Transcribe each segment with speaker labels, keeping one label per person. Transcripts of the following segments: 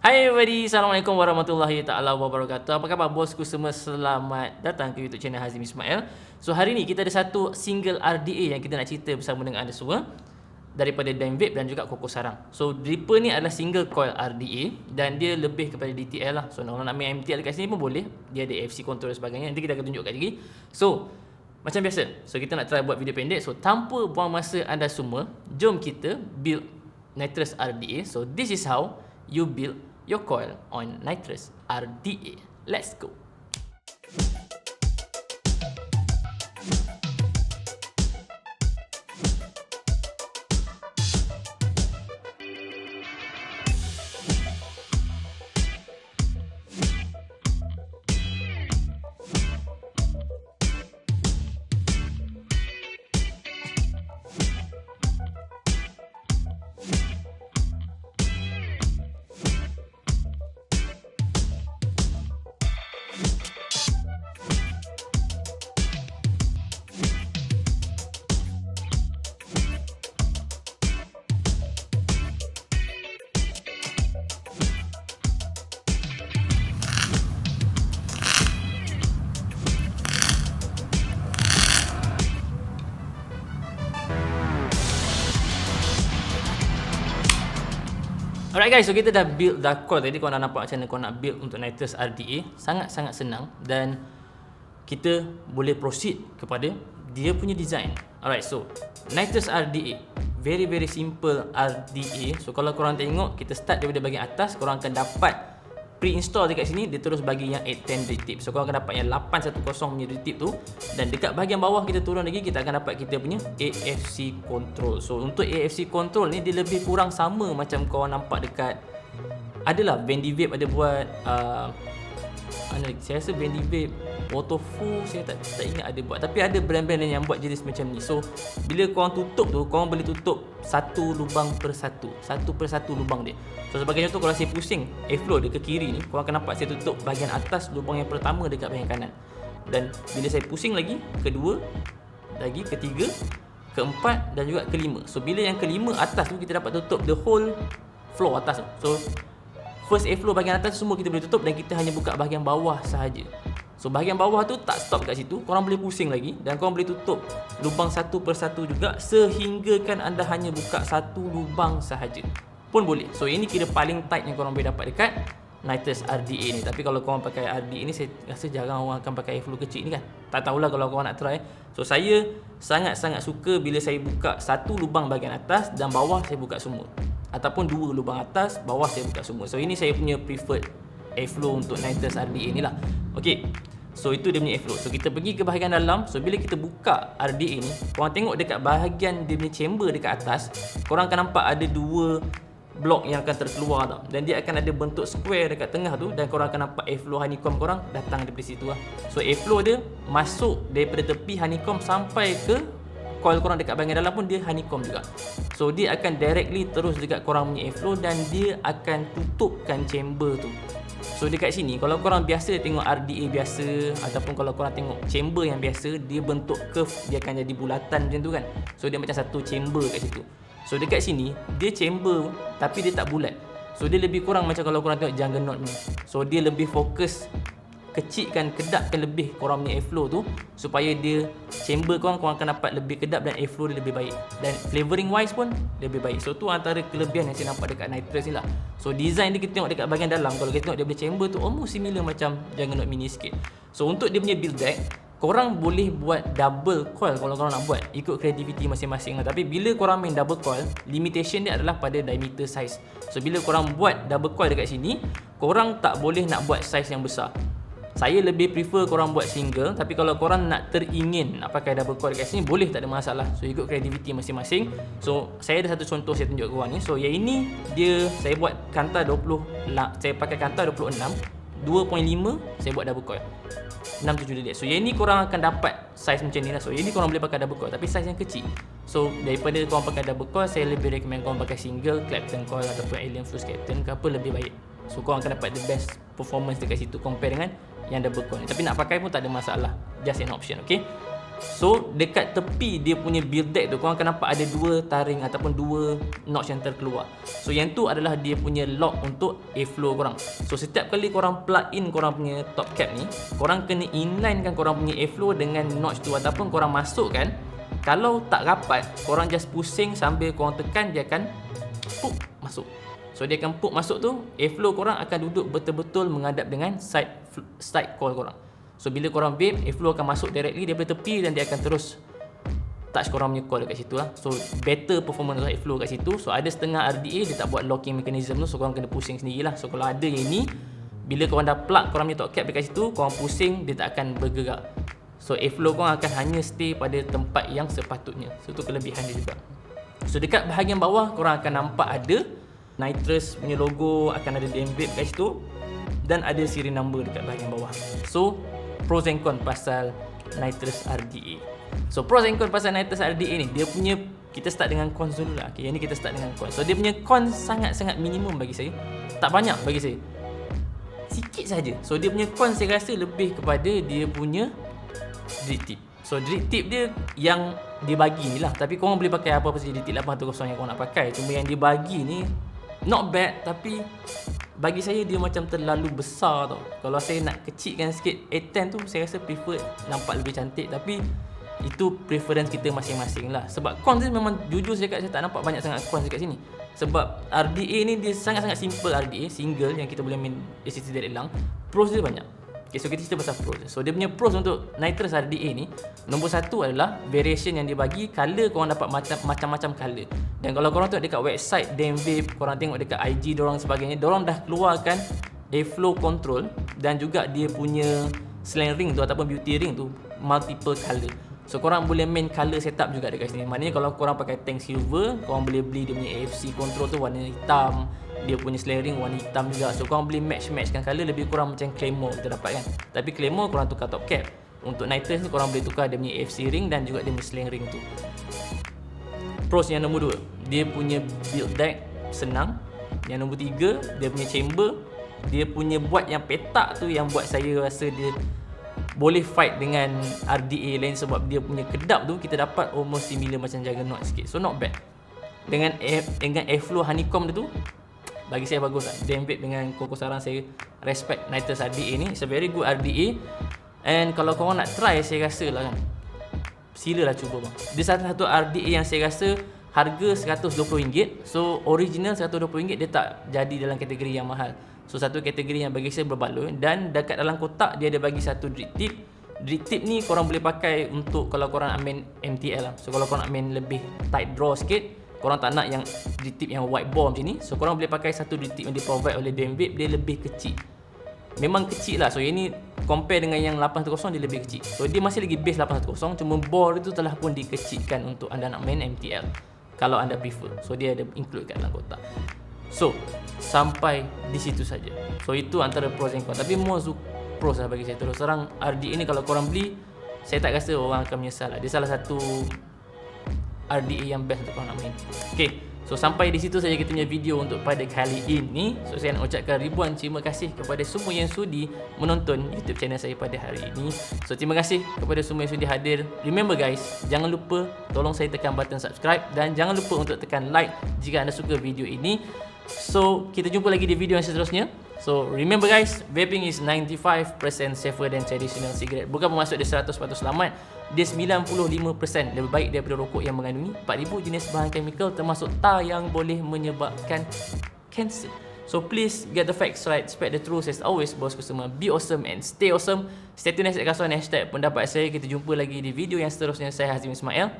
Speaker 1: Hai everybody, Assalamualaikum warahmatullahi taala wabarakatuh. Apa khabar bosku semua? Selamat datang ke YouTube channel Hazim Ismail. So hari ni kita ada satu single RDA yang kita nak cerita bersama dengan anda semua daripada Dime Vape dan juga Koko Sarang. So Dripper ni adalah single coil RDA dan dia lebih kepada DTL lah. So orang nak main MTL dekat sini pun boleh. Dia ada AFC control dan sebagainya. Nanti kita akan tunjukkan lagi. So macam biasa, so kita nak try buat video pendek. So tanpa buang masa anda semua, jom kita build Nitrous RDA. So this is how you build your coil on Nitrous RDA. Let's go. Alright guys, so kita dah build dah coil tadi. Korang dah nampak macam mana korang nak build untuk Nitrous RDA. Sangat-sangat senang dan kita boleh proceed kepada dia punya design. Alright, so Nitrous RDA, very simple RDA. So kalau korang tengok, kita start daripada bahagian atas, korang akan dapat pre-install dekat sini. Dia terus bagi yang 810 retip. So korang akan dapat yang 810 punya retip tu. Dan dekat bahagian bawah kita turun lagi, kita akan dapat kita punya AFC control. So untuk AFC control ni, dia lebih kurang sama macam korang nampak dekat, adalah Bendy Vape ada buat mana lagi? Saya rasa Bendy Vape Waterful, saya tak ingat ada buat. Tapi ada brand-brand yang buat jenis macam ni. So bila korang tutup tu, korang boleh tutup satu lubang per satu, satu per satu lubang dia. So sebagai contoh, kalau saya pusing airflow dia ke kiri ni, korang akan nampak saya tutup bahagian atas lubang yang pertama dekat bahagian kanan. Dan bila saya pusing lagi, kedua, lagi ketiga, keempat dan juga kelima. So bila yang kelima atas tu, kita dapat tutup the whole floor atas tu. So first airflow bahagian atas semua kita boleh tutup dan kita hanya buka bahagian bawah sahaja. So bahagian bawah tu tak stop kat situ, korang boleh pusing lagi dan korang boleh tutup lubang satu per satu juga, sehingga kan anda hanya buka satu lubang sahaja pun boleh. So ini kira paling tight yang korang boleh dapat dekat Nitrous RDA ni. Tapi kalau korang pakai RDA ni, saya rasa jarang orang akan pakai airflow kecil ni kan. Tak tahulah kalau korang nak try. So saya sangat-sangat suka bila saya buka satu lubang bahagian atas dan bawah saya buka semua, ataupun dua lubang atas, bawah saya buka semua. So ini saya punya preferred airflow untuk Nitrous RDA ni lah. Okay, so itu dia punya airflow. So kita pergi ke bahagian dalam. So bila kita buka RDA ni, korang tengok dekat bahagian dia punya chamber dekat atas, korang akan nampak ada dua blok yang akan terkeluar tau. Dan dia akan ada bentuk square dekat tengah tu. Dan korang akan nampak airflow honeycomb korang datang daripada situ lah. So airflow dia masuk daripada tepi honeycomb sampai ke coil korang dekat bahagian dalam pun dia honeycomb juga. So dia akan directly terus dekat korang punya airflow dan dia akan tutupkan chamber tu. So dekat sini, kalau korang biasa tengok RDA biasa, ataupun kalau korang tengok chamber yang biasa, dia bentuk curve, dia akan jadi bulatan macam tu kan. So dia macam satu chamber kat situ. So dekat sini, dia chamber tapi dia tak bulat. So dia lebih kurang macam kalau korang tengok Juggernaut ni. So dia lebih fokus kecilkan, kedapkan lebih korang punya airflow tu, supaya dia chamber korang akan dapat lebih kedap dan airflow dia lebih baik. Dan flavoring wise pun lebih baik. So tu antara kelebihan yang saya nampak dekat Nitrous ni lah. So design dia kita tengok dekat bahagian dalam, kalau kita tengok dia punya chamber tu almost similar macam Juggernaut Mini sikit. So untuk dia punya build deck, korang boleh buat double coil kalau korang nak buat, ikut creativity masing-masing lah. Tapi bila korang main double coil, limitation dia adalah pada diameter size. So bila korang buat double coil dekat sini, korang tak boleh nak buat size yang besar. Saya lebih prefer korang buat single. Tapi kalau korang nak teringin nak pakai double coil dekat sini, boleh, tak ada masalah. So ikut creativity masing-masing. So saya ada satu contoh saya tunjuk korang ni. So yang ini dia, saya buat Kanta 20, saya pakai Kanta 26 2.5, saya buat double coil 67 detik. So yang ni korang akan dapat size macam ni lah. So yang ni korang boleh pakai double coil tapi size yang kecil. So daripada korang pakai double coil, saya lebih recommend korang pakai single Clapton coil ataupun Alien Fuse Captain ke apa, lebih baik. So korang akan dapat the best performance dekat situ compare dengan yang double coil ni. Tapi nak pakai pun tak ada masalah, just an option. Okay, So dekat tepi dia punya build deck tu, korang akan nampak ada 2 taring ataupun 2 notch yang terkeluar. So yang tu adalah dia punya lock untuk airflow korang. So setiap kali korang plug in korang punya top cap ni, korang kena inline kan korang punya airflow dengan notch tu, ataupun korang masukkan. Kalau tak rapat, korang just pusing sambil korang tekan, dia akan puk masuk. So dia akan puk masuk tu, airflow korang akan duduk betul-betul menghadap dengan side coil korang. So bila korang vape, airflow akan masuk directly daripada tepi dan dia akan terus touch korang punya coil dekat situ lah. So better performance of airflow kat situ. So ada setengah RDA dia tak buat locking mechanism tu, so korang kena pusing sendirilah. So kalau ada yang ni, bila korang dah plug korang punya top cap dekat situ, korang pusing dia tak akan bergerak. So airflow korang akan hanya stay pada tempat yang sepatutnya. So itu kelebihan dia juga. So dekat bahagian bawah korang akan nampak ada Nitrous punya logo, akan ada damn vape kat situ, dan ada serial number dekat bahagian bawah. So pros and cons pasal Nitrous RDA. So pros and cons pasal Nitrous RDA ni, dia punya, kita start dengan cons dulu lah. Okay, yang ni kita start dengan cons. So dia punya cons sangat-sangat minimum bagi saya. Tak banyak bagi saya, sikit saja. So dia punya cons saya rasa lebih kepada dia punya drip tip. So drip tip dia yang dia bagi ni lah, tapi korang boleh pakai apa-apa saja drip tip 810 yang korang nak pakai. Cuma yang dia bagi ni not bad, tapi bagi saya dia macam terlalu besar tau. Kalau saya nak kecilkan sikit A10 tu, saya rasa prefer nampak lebih cantik. Tapi itu preference kita masing-masing lah. Sebab cons dia memang, jujur saya tak nampak banyak sangat cons dekat sini. Sebab RDA ni dia sangat-sangat simple RDA, single yang kita boleh main ACC direct lang. Pros dia banyak. Okay, so kita cerita pasal pros. So dia punya pros untuk Nitrous RDA ni, nombor 1 adalah variation yang dia bagi. Color korang dapat macam-macam color. Dan kalau korang tengok dekat website Damn Vape, korang tengok dekat IG dorang sebagainya, dorang dah keluarkan airflow control dan juga dia punya slang ring tu ataupun beauty ring tu multiple color. So korang boleh main color setup juga dekat sini. Maknanya kalau korang pakai tank silver, korang boleh beli dia punya AFC control tu warna hitam, dia punya slang ring warna hitam juga. So korang boleh match-matchkan color, lebih kurang macam Claymore kita dapat kan. Tapi Claymore korang tukar top cap. Untuk Nitrous ni korang boleh tukar dia punya AFC ring dan juga dia punya slang ring tu. Pros yang nombor 2, dia punya build deck senang. Yang nombor 3, dia punya chamber. Dia punya buat yang petak tu yang buat saya rasa dia boleh fight dengan RDA lain, sebab dia punya kedap tu kita dapat almost similar macam Juggernaut sikit. So not bad. Dengan airflow honeycomb dia tu, bagi saya bagus lah. Damn Vape dengan Koko Sarang, saya respect Nitrous RDA ni. It's a very good RDA. And kalau korang nak try, saya rasa lah kan, silalah cuba bang. Dia satu RDA yang saya rasa harga RM120. So original RM120 dia tak jadi dalam kategori yang mahal. So satu kategori yang bagi saya berbaloi. Dan dekat dalam kotak dia ada bagi satu drip tip. Drip tip ni korang boleh pakai untuk kalau korang nak main MTL lah. So kalau korang nak main lebih tight draw sikit, korang tak nak yang drip tip yang white ball macam ni, so korang boleh pakai satu drip tip yang di provide oleh Damn Vape. Dia lebih kecil, memang kecil lah. So yang ni compare dengan yang 810 dia lebih kecil. So dia masih lagi base 810, cuma bore itu telah pun dikecilkan untuk anda nak main MTL kalau anda prefer. So dia ada include kat dalam kotak. So sampai di situ saja. So itu antara pros and cons. Tapi most pros lah bagi saya. Terus terang RDA ni kalau korang beli, saya tak rasa orang akan menyesal lah. Dia salah satu RDA yang best untuk korang nak main. Okay, so sampai di situ saja kita punya video untuk pada kali ini. So saya nak ucapkan ribuan terima kasih kepada semua yang sudi menonton YouTube channel saya pada hari ini. So terima kasih kepada semua yang sudi hadir. Remember guys, jangan lupa tolong saya tekan button subscribe dan jangan lupa untuk tekan like jika anda suka video ini. So kita jumpa lagi di video yang seterusnya. So remember guys, vaping is 95% safer than traditional cigarette. Bukan bermaksud dia 100% selamat. Dia 95% lebih baik daripada rokok yang mengandungi 4000 jenis bahan chemical termasuk tar yang boleh menyebabkan cancer. So please get the facts right, spread the truth as always, bosku semua. Be awesome and stay awesome. Stay tune next episode #pendapat saya. Kita jumpa lagi di video yang seterusnya. Saya Hazim Ismail.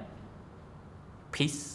Speaker 1: Peace.